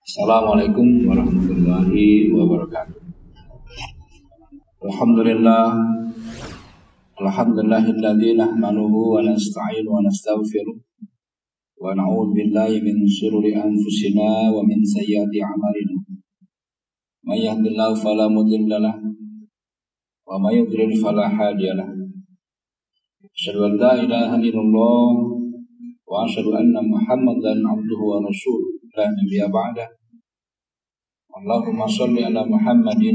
Assalamualaikum warahmatullahi wabarakatuh. Alhamdulillahilladzi nahmaduhu wa nasta'inu wa nastaghfiruh wa na'udzu billahi min shururi anfusina wa min sayyiati a'malina. May yahdihillahu fala mudilla lahu wa may yudlil fala hadiya lahu. Asyhadu an la ilaha illallah wa asyhadu anna Muhammadan abduhu wa rasuluh la nabiyya ba'dahu. Allahumma sholli ala Muhammadin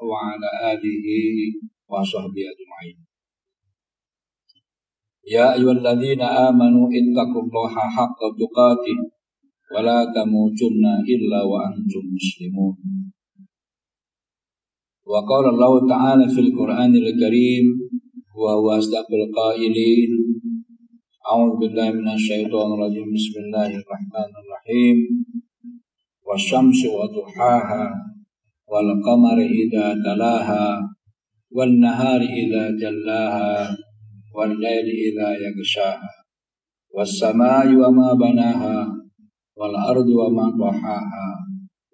wa ala alihi wa sahbihi ajma'in. Ya ayyuhalladzina amanu ittaqullaha haqqa tuqatih wa la tamutunna illa wa antum muslimun. Wa qala Allah ta'ala fil Qur'anil Karim wa huwa asdaqul qailin. A'udzu billahi minasy syaithanir rajim. Bismillahirrahmanirrahim. Wasyamsi wa duhaha wal qamari idza talaha wan nahari idza jallaha wal laili idza yaghshaha was samai wa ma banaha wal ardi wa ma tahaha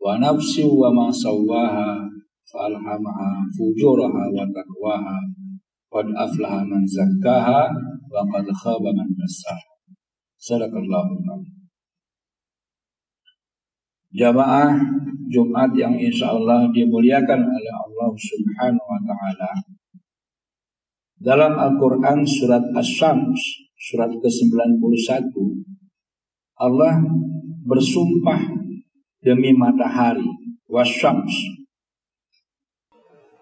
wa nafsin wa ma sawwaha fa alhamaha fujuraha wa taqwaha qad aflaha man zakkaha wa qad khaba man dassaha. Sadaqallahul adzim. Jamaah Jumat yang insya Allah dimuliakan oleh Allah Subhanahu wa Ta'ala. Dalam Al-Quran surat Asy-Syams, surat ke-91, Allah bersumpah demi matahari, wasyams,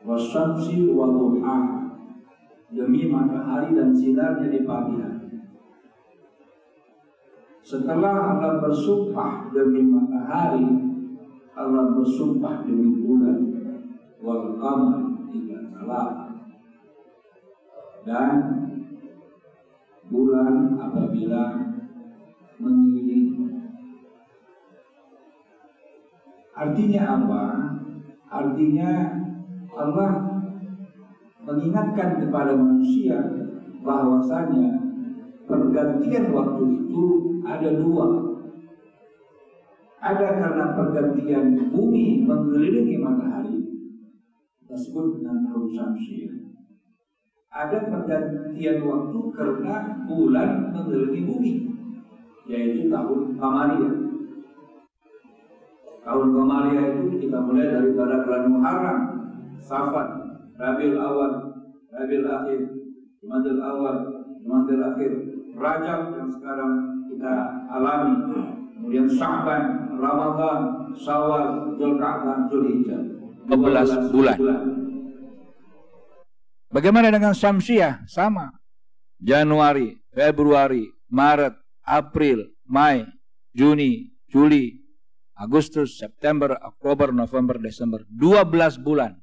wasyamsi wa duhaha, demi matahari dan sinarnya di pagi hari. Setelah Allah bersumpah demi matahari, Allah bersumpah demi bulan, wal qamar idza talaha, dan bulan apabila mengelilingi. Artinya apa? Artinya Allah mengingatkan kepada manusia bahwasanya pergantian waktu itu ada dua. Ada karena pergantian bumi mengelilingi matahari, disebut dengan tahun syamsiyah. Ada pergantian waktu karena bulan mengelilingi bumi, yaitu tahun qamariyah. Tahun qamariyah itu kita mulai dari pada bulan Muharram, Safar, Rabiul Awal, Rabiul Akhir, Jumadil Awal, Jumadil Akhir, Rajab yang sekarang kita alami, kemudian Sya'ban, Ramadan, Syawal, Dzulqa'dah, Dzulhijjah, 12 bulan. Bagaimana dengan Syamsiyah? Sama. Januari, Februari, Maret, April, Mei, Juni, Juli, Agustus, September, Oktober, November, Desember, 12 bulan.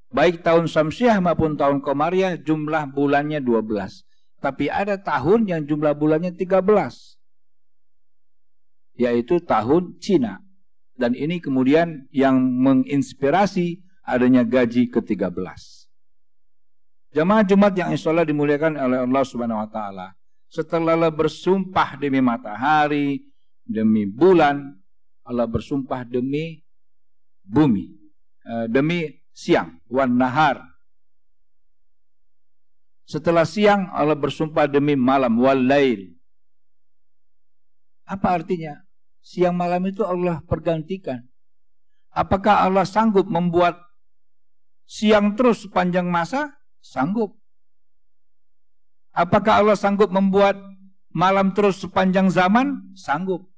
Baik tahun Syamsiyah maupun tahun Qamariyah jumlah bulannya 12. Tapi ada tahun yang jumlah bulannya 13. Yaitu tahun Cina. Dan ini kemudian yang menginspirasi adanya gaji ke-13. Jamaah Jumat yang insya Allah dimuliakan oleh Allah Subhanahu wa Ta'ala. Setelah Allah bersumpah demi matahari, demi bulan, Allah bersumpah demi bumi, demi siang, wan nahar. Setelah siang Allah bersumpah demi malam, wal lail. Apa artinya? Siang malam itu Allah pergantikan. Apakah Allah sanggup membuat siang terus sepanjang masa? Sanggup. Apakah Allah sanggup membuat malam terus sepanjang zaman? Sanggup.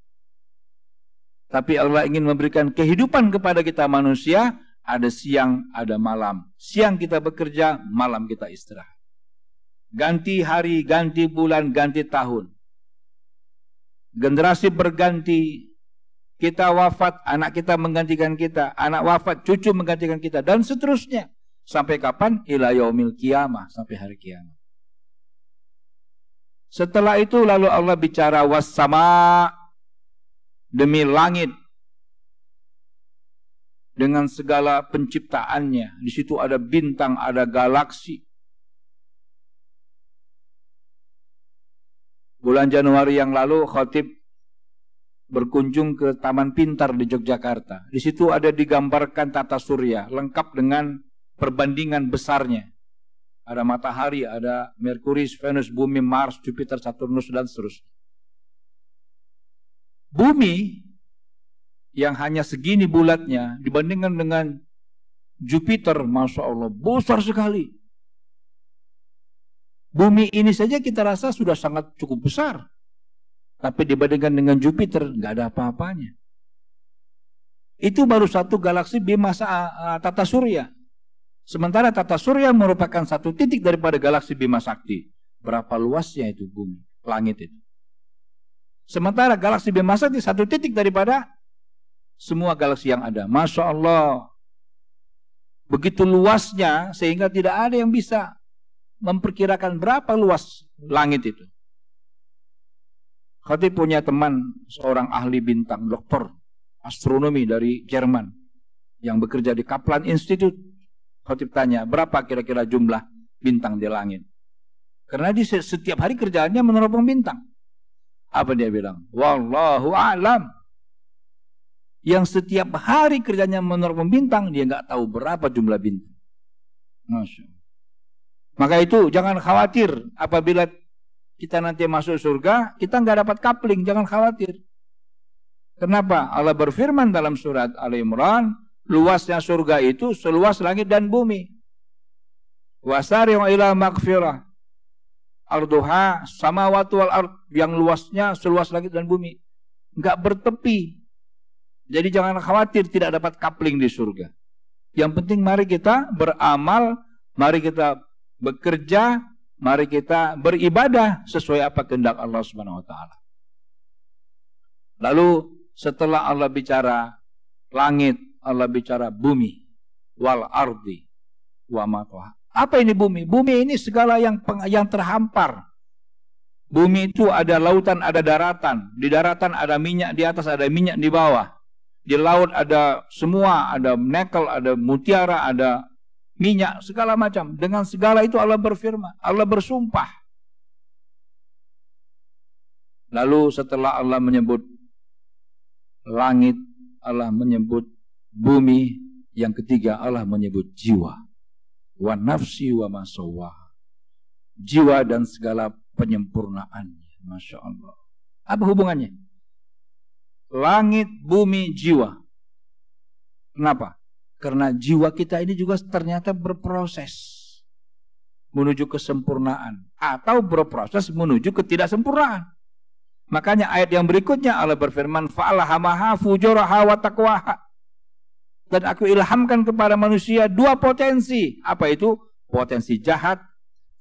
Tapi Allah ingin memberikan kehidupan kepada kita manusia. Ada siang, ada malam. Siang kita bekerja, malam kita istirahat. Ganti hari, ganti bulan, ganti tahun. Generasi berganti. Kita wafat, anak kita menggantikan kita. Anak wafat, cucu menggantikan kita. Dan seterusnya. Sampai kapan? Ila yaumil qiyamah. Sampai hari kiamat. Setelah itu lalu Allah bicara was-sama, demi langit. Dengan segala penciptaannya. Di situ ada bintang, ada galaksi. Bulan Januari yang lalu khatib berkunjung ke Taman Pintar di Yogyakarta. Di situ ada digambarkan tata surya lengkap dengan perbandingan besarnya. Ada matahari, ada Merkurius, Venus, Bumi, Mars, Jupiter, Saturnus, dan seterusnya. Bumi yang hanya segini bulatnya dibandingkan dengan Jupiter, Masya Allah, besar sekali. Bumi ini saja kita rasa sudah sangat cukup besar. Tapi dibandingkan dengan Jupiter, nggak ada apa-apanya. Itu baru satu galaksi Bima Tata Surya. Sementara Tata Surya merupakan satu titik daripada galaksi Bima Sakti. Berapa luasnya itu bumi, langit itu. Sementara galaksi Bima Sakti satu titik daripada semua galaksi yang ada. Masya Allah. Begitu luasnya sehingga tidak ada yang bisa memperkirakan berapa luas langit itu. Khatib punya teman seorang ahli bintang, doktor astronomi dari Jerman yang bekerja di Kaplan Institute. Khatib tanya, berapa kira-kira jumlah bintang di langit? Karena dia setiap hari kerjaannya meneropong bintang. Apa dia bilang? Wallahu a'lam. Yang setiap hari kerjanya meneropong bintang, dia nggak tahu berapa jumlah bintang. Masya Allah. Maka itu jangan khawatir apabila kita nanti masuk surga, kita nggak dapat kapling, jangan khawatir. Kenapa? Allah berfirman dalam surat Al-Imran, luasnya surga itu seluas langit dan bumi. Wasari'u ila maghfirah arduha samawati wal ard, yang luasnya seluas langit dan bumi. Nggak bertepi. Jadi jangan khawatir tidak dapat kapling di surga. Yang penting mari kita beramal, mari kita bekerja, mari kita beribadah sesuai apa kehendak Allah Subhanahu wa taala. Lalu setelah Allah bicara langit, Allah bicara bumi, wal ardi wa ma taha. Apa ini bumi? Bumi ini segala yang terhampar. Bumi itu ada lautan, ada daratan. Di daratan ada minyak di atas, ada minyak di bawah. Di laut ada semua, ada nikel, ada mutiara, ada minyak, segala macam. Dengan segala itu Allah berfirman, Allah bersumpah. Lalu setelah Allah menyebut langit, Allah menyebut bumi, yang ketiga Allah menyebut jiwa. Wa nafsi wa masawah. Jiwa dan segala penyempurnaannya. Masya Allah. Apa hubungannya? Langit, bumi, jiwa. Kenapa? Karena jiwa kita ini juga ternyata berproses menuju kesempurnaan atau berproses menuju ketidaksempurnaan. Makanya ayat yang berikutnya Allah berfirman, fa'alhamaha fujuraha wa taqwaha. Dan aku ilhamkan kepada manusia dua potensi. Apa itu? Potensi jahat,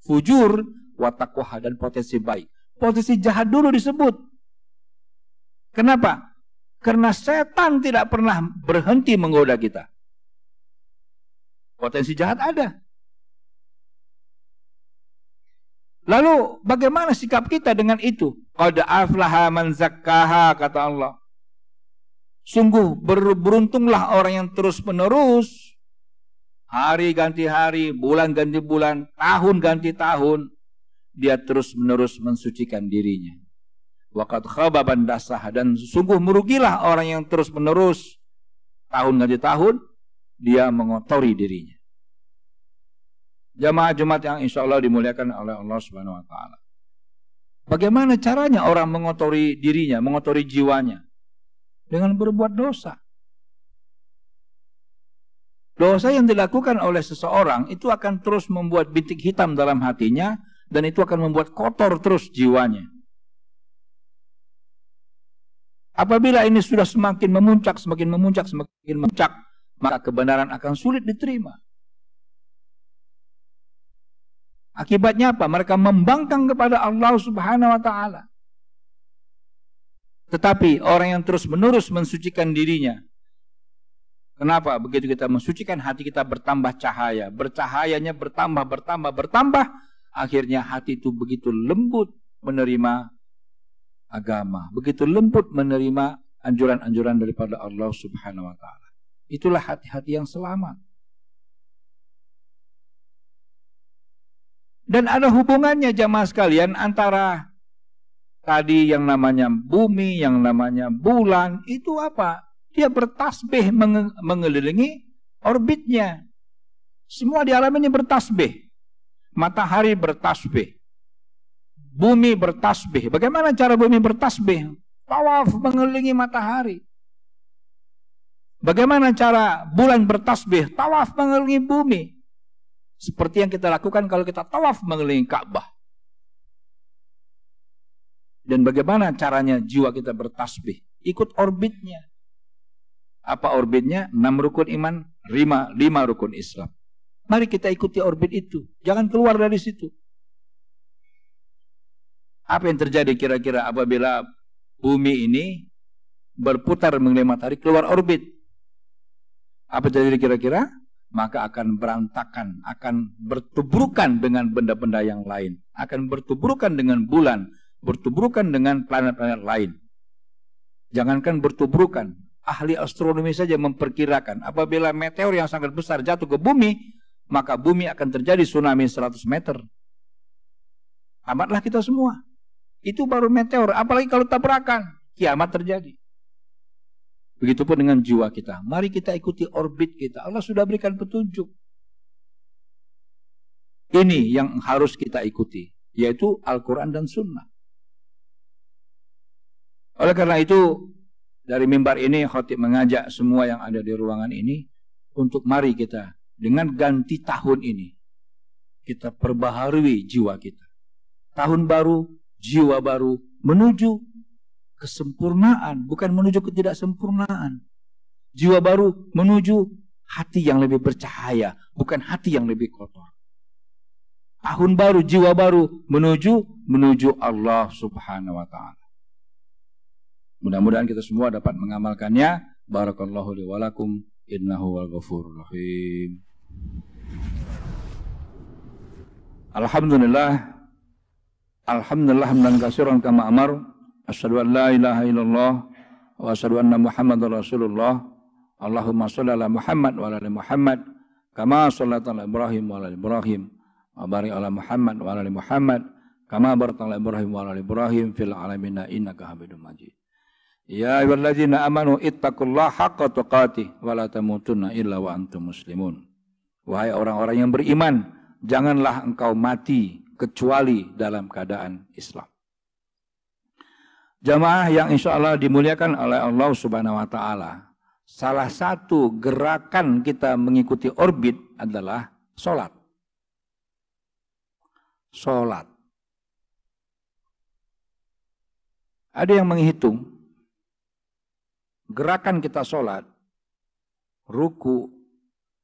fujur, wa taqwaha, dan potensi baik. Potensi jahat dulu disebut. Kenapa? Karena setan tidak pernah berhenti menggoda kita. Potensi jahat ada. Lalu bagaimana sikap kita dengan itu? Qad aflaha man zakkaha, kata Allah. Sungguh beruntunglah orang yang terus menerus, hari ganti hari, bulan ganti bulan, tahun ganti tahun, dia terus menerus mensucikan dirinya. Waqad khaba man dassaha, dan sungguh merugilah orang yang terus menerus, tahun ganti tahun, dia mengotori dirinya. Jamaah Jumat yang insya Allah dimuliakan oleh Allah Subhanahu wa taala. Bagaimana caranya orang mengotori dirinya, mengotori jiwanya? Dengan berbuat dosa. Dosa yang dilakukan oleh seseorang itu akan terus membuat bintik hitam dalam hatinya, dan itu akan membuat kotor terus jiwanya. Apabila ini sudah semakin memuncak, maka kebenaran akan sulit diterima. Akibatnya apa? Mereka membangkang kepada Allah Subhanahu wa taala. Tetapi orang yang terus-menerus mensucikan dirinya. Kenapa? Begitu kita mensucikan, hati kita bertambah cahaya. Bercahayanya bertambah. Akhirnya hati itu begitu lembut menerima agama. Begitu lembut menerima anjuran-anjuran daripada Allah Subhanahu wa taala. Itulah hati-hati yang selamat. Dan ada hubungannya jamaah sekalian antara Tadi yang namanya bumi, yang namanya bulan, itu apa? Dia bertasbih mengelilingi orbitnya. Semua di alam ini bertasbih. Matahari bertasbih. Bumi bertasbih. Bagaimana cara bumi bertasbih? Tawaf mengelilingi matahari. Bagaimana cara bulan bertasbih? Tawaf mengelilingi bumi. Seperti yang kita lakukan kalau kita tawaf mengelilingi Ka'bah. Dan bagaimana caranya jiwa kita bertasbih? Ikut orbitnya. Apa orbitnya? 6 rukun iman, 5 rukun Islam. Mari kita ikuti orbit itu. Jangan keluar dari situ. Apa yang terjadi kira-kira apabila bumi ini berputar mengelilingi matahari keluar orbit? Apa yang terjadi kira-kira? Maka akan berantakan, akan bertubrukan dengan benda-benda yang lain. Akan bertubrukan dengan bulan, bertubrukan dengan planet-planet lain. Jangankan bertubrukan, ahli astronomi saja memperkirakan apabila meteor yang sangat besar jatuh ke bumi, maka bumi akan terjadi tsunami 100 meter. Amatlah kita semua. Itu baru meteor, apalagi kalau tabrakan, kiamat terjadi. Begitupun dengan jiwa kita. Mari kita ikuti orbit kita. Allah sudah berikan petunjuk. Ini yang harus kita ikuti, yaitu Al-Quran dan Sunnah. Oleh karena itu, dari mimbar ini khotib mengajak semua yang ada di ruangan ini untuk mari kita dengan ganti tahun ini kita perbaharui jiwa kita. Tahun baru, jiwa baru menuju kesempurnaan, bukan menuju ketidaksempurnaan. Jiwa baru menuju hati yang lebih bercahaya, bukan hati yang lebih kotor. Tahun baru, jiwa baru menuju Allah Subhanahu wa taala. Mudah-mudahan kita semua dapat mengamalkannya. Barakallahu li wa lakum innahu wal ghafurur rahim. Alhamdulillah hamdan katsiran kama amar. Asyhadu an la ilaha illallah wa asyhadu anna Muhammadar Rasulullah. Allahumma shalli ala Muhammad wa ala ali Muhammad kama shallaita ala Ibrahim wa ala ali Ibrahim wa barik ala Muhammad wa ala ali Muhammad kama barakta ala Ibrahim wa ala ali Ibrahim fil alamin innaka Hamidum Majid. Ya ayyuhalladzina amanu ittaqullaha haqqa tuqatih wa la tamutunna illa wa antum muslimun. Wahai orang-orang yang beriman, janganlah engkau mati kecuali dalam keadaan Islam. Jamaah yang insya Allah dimuliakan oleh Allah Subhanahu wa taala. Salah satu gerakan kita mengikuti orbit adalah sholat. Sholat. Ada yang menghitung gerakan kita sholat, ruku,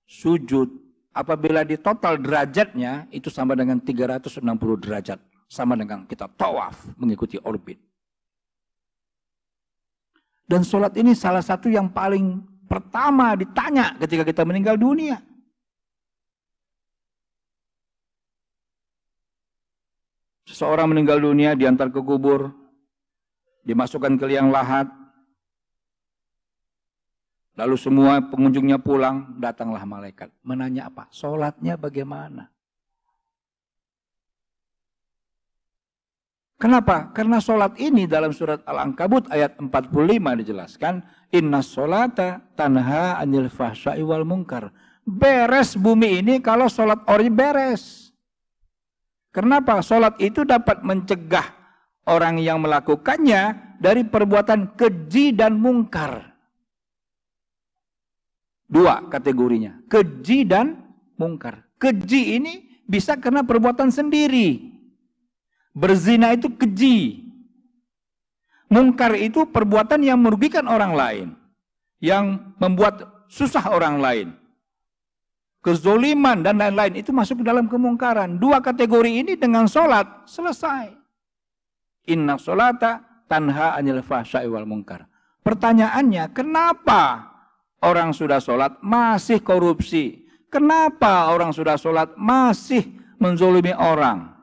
sujud, apabila di total derajatnya itu sama dengan 360 derajat. Sama dengan kita tawaf mengikuti orbit. Dan sholat ini salah satu yang paling pertama ditanya ketika kita meninggal dunia. Seseorang meninggal dunia diantar ke kubur, dimasukkan ke liang lahat, lalu semua pengunjungnya pulang, datanglah malaikat. Menanya apa? Sholatnya bagaimana? Kenapa? Karena sholat ini dalam surat Al-Ankabut ayat 45 dijelaskan, inna sholata tanha anil fahsya'i wal munkar. Beres bumi ini kalau sholat orang beres. Kenapa? Sholat itu dapat mencegah orang yang melakukannya dari perbuatan keji dan mungkar. Dua kategorinya, keji dan mungkar. Keji ini bisa karena perbuatan sendiri. Berzina itu keji. Mungkar itu perbuatan yang merugikan orang lain, yang membuat susah orang lain. Kezoliman dan lain-lain itu masuk ke dalam kemungkaran. Dua kategori ini dengan sholat selesai. Inna sholata tanha anil fahsya'i wal munkar. Pertanyaannya, kenapa orang sudah sholat masih korupsi? Kenapa orang sudah sholat masih menzolimi orang?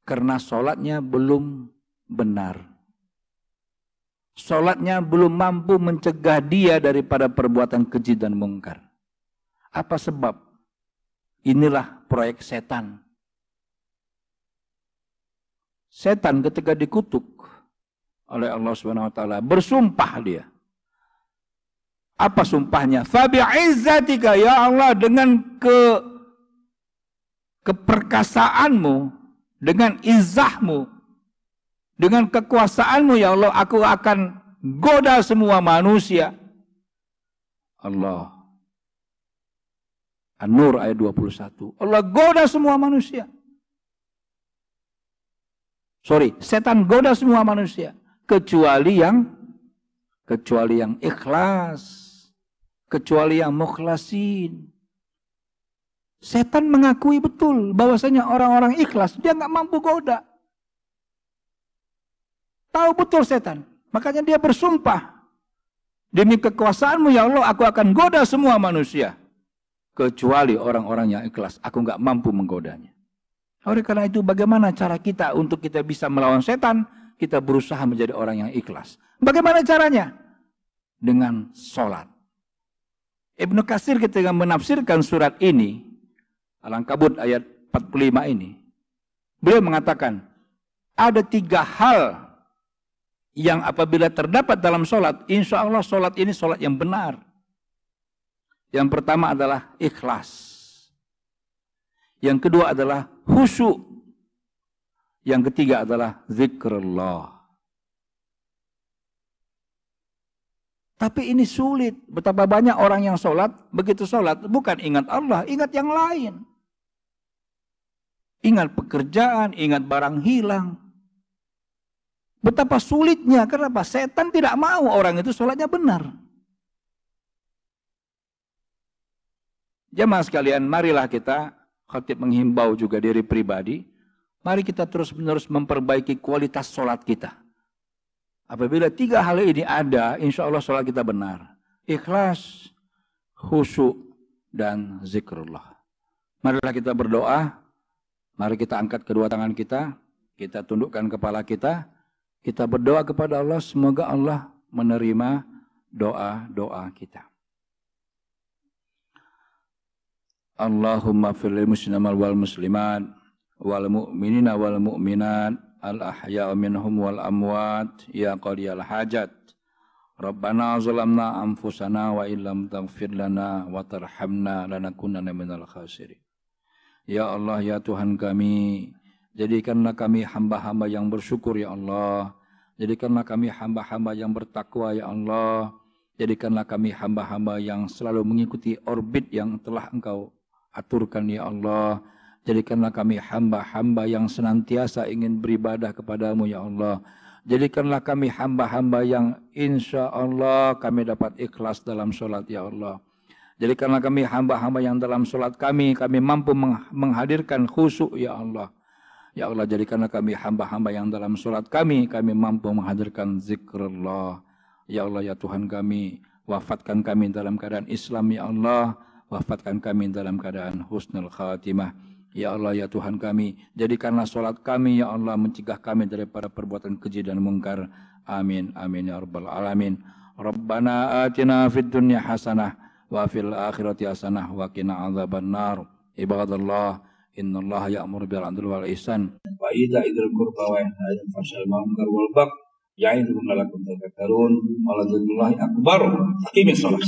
Karena sholatnya belum benar. Sholatnya belum mampu mencegah dia daripada perbuatan keji dan mungkar. Apa sebab? Inilah proyek setan. Setan ketika dikutuk oleh Allah Subhanahu wa taala, bersumpah dia. Apa sumpahnya? Fa bi'izzatika ya Allah, dengan keperkasaanmu, dengan izahmu, dengan kekuasaanmu ya Allah, aku akan goda semua manusia. Allah. An-Nur ayat 21. Allah goda semua manusia. Setan goda semua manusia kecuali yang ikhlas, kecuali yang mukhlasin. Setan mengakui betul bahwasanya orang-orang ikhlas dia nggak mampu goda. Tahu betul setan, makanya dia bersumpah, demi kekuasaanmu ya Allah, aku akan goda semua manusia kecuali orang-orang yang ikhlas. Aku nggak mampu menggodanya. Oleh karena itu, bagaimana cara kita untuk kita bisa melawan setan? Kita berusaha menjadi orang yang ikhlas. Bagaimana caranya? Dengan sholat. Ibnu Katsir ketika menafsirkan surat ini, Al-Ankabut ayat 45 ini, beliau mengatakan, ada 3 hal yang apabila terdapat dalam sholat, insya Allah sholat ini sholat yang benar. Yang pertama adalah ikhlas. Yang kedua adalah khusyuk. Yang ketiga adalah zikrullah. Tapi ini sulit. Betapa banyak orang yang sholat, begitu sholat bukan ingat Allah, ingat yang lain. Ingat pekerjaan, ingat barang hilang. Betapa sulitnya, kenapa? Setan tidak mau orang itu sholatnya benar. Jemaah sekalian, marilah kita, khatib menghimbau juga diri pribadi, mari kita terus-menerus memperbaiki kualitas sholat kita. Apabila 3 hal ini ada, insya Allah sholat kita benar. Ikhlas, khusyuk, dan zikrullah. Marilah kita berdoa, mari kita angkat kedua tangan kita tundukkan kepala kita berdoa kepada Allah, semoga Allah menerima doa-doa kita. Allahumma fil muslimin wal muslimat wal mu'minina wal mu'minat al ahya minhum wal amwat ya qadiyal hajat. Rabbana zalamna anfusana wa illam taghfir lana wa tarhamna lanakunanna minal khasirin. Ya Allah, ya Tuhan kami, jadikanlah kami hamba-hamba yang bersyukur ya Allah. Jadikanlah kami hamba-hamba yang bertakwa ya Allah. Jadikanlah kami hamba-hamba yang selalu mengikuti orbit yang telah Engkau aturkan ya Allah. Jadikanlah kami hamba-hamba yang senantiasa ingin beribadah kepadamu ya Allah. Jadikanlah kami hamba-hamba yang insya Allah kami dapat ikhlas dalam sholat ya Allah. Jadikanlah kami hamba-hamba yang dalam sholat kami mampu menghadirkan khusyuk ya Allah. Ya Allah, jadikanlah kami hamba-hamba yang dalam sholat kami mampu menghadirkan zikrullah. Ya Allah, ya Tuhan kami, wafatkan kami dalam keadaan Islam ya Allah. Wafatkan kami dalam keadaan husnul khatimah. Ya Allah, ya Tuhan kami, jadikanlah sholat kami ya Allah mencegah kami daripada perbuatan keji dan mungkar. Amin, amin ya rabbal alamin. Rabbana atina fid dunya hasanah wa fil akhirati hasanah wa qina adzabannar. Ibadallah, innallaha ya'muru bil 'adli wal ihsan wa itaa'il qurba wa yanha 'anil fahsya'i wal munkar wal baghi ya'idukum la'allakum tadhakkarun. Wallahu akbar. Aqimis shalah.